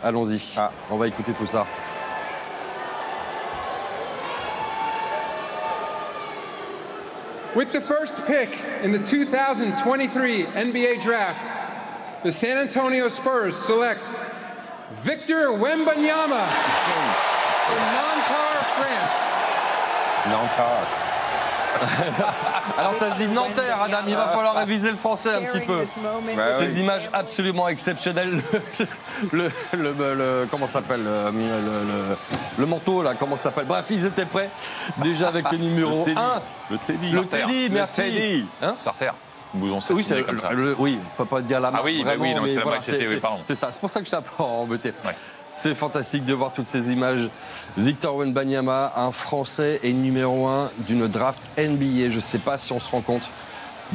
allons-y. On va écouter tout ça. With the first pick in the 2023 NBA Draft, the San Antonio Spurs select Victor Wembanyama from Nanterre, France. Nanterre. Alors ça se dit Nanterre, Adam, il va falloir réviser le français un petit peu. Des images absolument exceptionnelles. Comment ça s'appelle le manteau là, comment ça s'appelle? Bref, ils étaient prêts déjà avec le numéro 1. Le Teddy. Le Teddy, merci. Le Teddy. Hein? Sarter. Bouson, Oui, c'est comme ça. Oui, on peut pas dire la marque. Ah oui, vraiment, oui, non, mais c'est la voilà, marque, c'était, oui, pardon. C'est ça, c'est pour ça que je t'ai un peu embêté. Ouais. C'est fantastique de voir toutes ces images. Victor Wembanyama, un Français et numéro 1 d'une draft NBA. Je ne sais pas si on se rend compte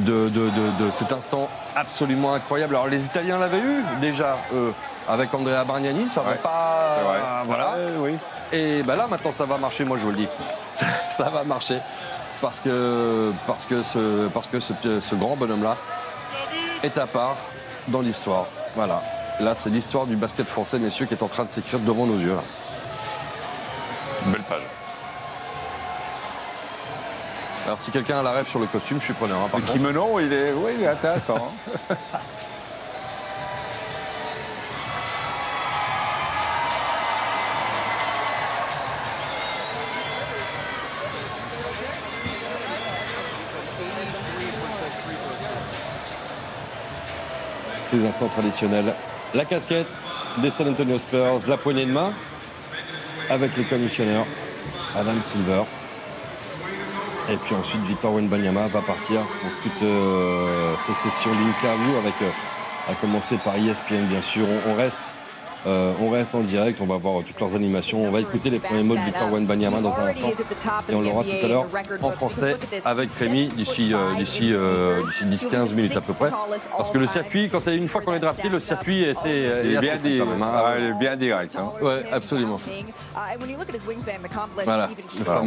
de cet instant absolument incroyable. Alors les Italiens l'avaient eu déjà avec Andrea Bargnani, ça va pas. Voilà. Oui. Et ben là maintenant ça va marcher, moi je vous le dis. Ça va marcher parce que ce grand bonhomme-là est à part dans l'histoire. Voilà. Là, c'est l'histoire du basket français, messieurs, qui est en train de s'écrire devant nos yeux. Là. Belle page. Alors, si quelqu'un a la rêve sur le costume, je suis preneur. Hein, le kimono, il est intéressant. Ces instants traditionnels. La casquette des San Antonio Spurs, la poignée de main avec les commissionnaires, Adam Silver. Et puis ensuite, Victor Wembanyama va partir pour toutes ces sessions d'interview avec, à commencer par ESPN, bien sûr. On reste en direct, on va voir toutes leurs animations. On va écouter les premiers mots de Victor Wembanyama dans un instant. Et on l'aura tout à l'heure en français avec Rémi d'ici 10-15 minutes à peu près. Parce que le circuit, une fois qu'on est drafté, le circuit est bien dit, quand même. Il est bien direct. Hein. Oui, absolument. Voilà,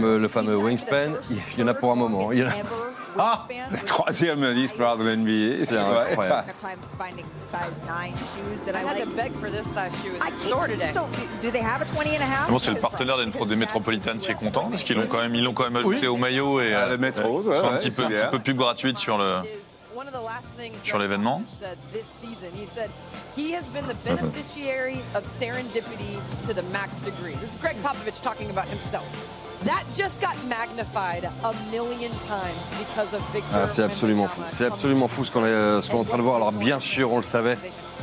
le fameux wingspan, il y en a pour un moment. Le troisième de l'histoire de l'NBA. C'est incroyable. Bon, c'est le partenaire des Metropolitans qui est content parce qu'ils l'ont quand même ajouté au maillot et le métro, un petit peu pub gratuite sur l'événement. He has been the beneficiary of serendipity to the max degree. This is Greg Popovich talking about himself. That just got magnified a million times because of Victor. C'est absolument fou. C'est absolument fou ce qu'on est en train de voir. Alors bien sûr, on le savait.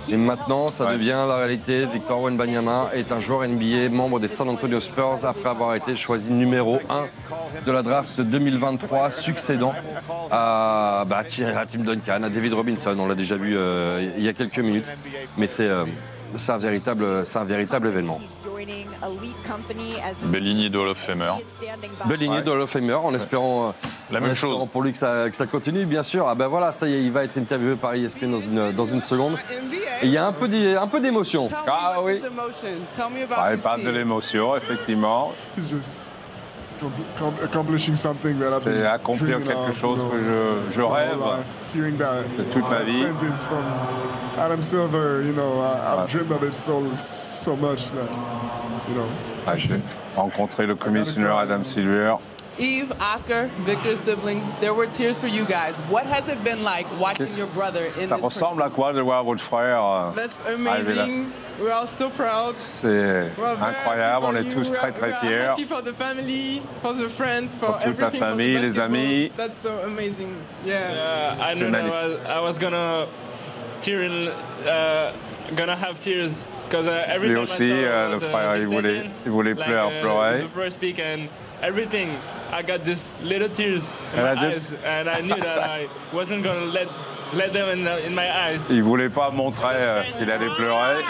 Et maintenant, ça devient la réalité. Victor Wembanyama est un joueur NBA, membre des San Antonio Spurs, après avoir été choisi numéro 1 de la draft 2023, succédant à Tim Duncan, à David Robinson. On l'a déjà vu il y a quelques minutes. Mais c'est un véritable événement. Belle lignée de Hall of Famer. Belle lignée de Hall of Famer, en espérant la même chose pour lui que ça continue, bien sûr. Ah ben voilà, ça y est, il va être interviewé par ESPN dans une seconde. Et il y a un peu d'émotion. Ah oui. Il parle de l'émotion, effectivement. C'est accomplir quelque chose que je rêve de toute ma vie. Adam Silver, I've dreamed of it so much that, J'ai rencontré le commissaire Adam Silver. Eve, Oscar, Victor's siblings, there were tears for you guys. What has it been like watching your brother in Ça this ressemble à quoi de voir votre frère That's arriver là? amazing. We're all so proud. C'est incroyable, on est tous très fiers. Happy for the family, for the friends, for Pour toute la everything, for the famille, les basketball. amis. That's so amazing. Yeah, I C'est knew magnifique. I was gonna have tears because every Lui time aussi, I saw le the frère, il voulait seconds, pleurer. the first pick and everything, I got this little tears in And my I just- eyes, and I knew that I wasn't gonna let them in my eyes. Il voulait pas montrer qu'il allait pleurer.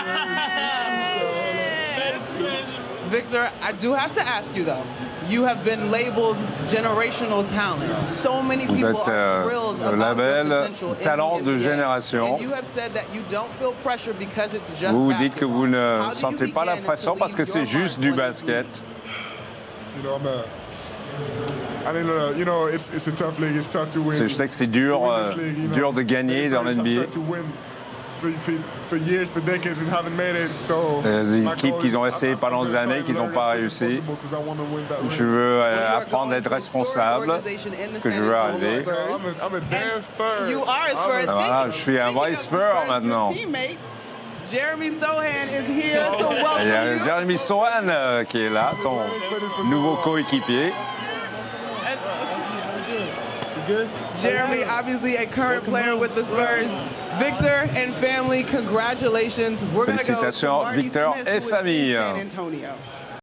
Victor, I do have to ask you though. You have been labeled generational talent. So many Vous people êtes are thrilled le about label your potential in talent the de NBA. génération. And you have said that you don't feel pressure because it's just Vous dites que basketball. vous ne How do you sentez pas la begin pression to parce que leave c'est your juste mind du on this basket. it's a tough league. It's tough to win. Je sais que c'est dur de gagner dans l'NBA. for years, for decades, and haven't made it. So Des équipes qui ont essayé pendant des années, qui n'ont pas réussi. Je veux apprendre à être responsable, que je veux arriver. I'm a damn Spur. You are a Spurs. Voilà, je suis un vrai Spur maintenant. Jeremy Sohan is here to Il y a welcome you. Jeremy Sohan qui est là, son nouveau coéquipier. Jeremy, obviously a current player with the Spurs. Victor and family, congratulations. We're going to go to Félicitations, Marty Victor Smith, et who is in famille. San Antonio.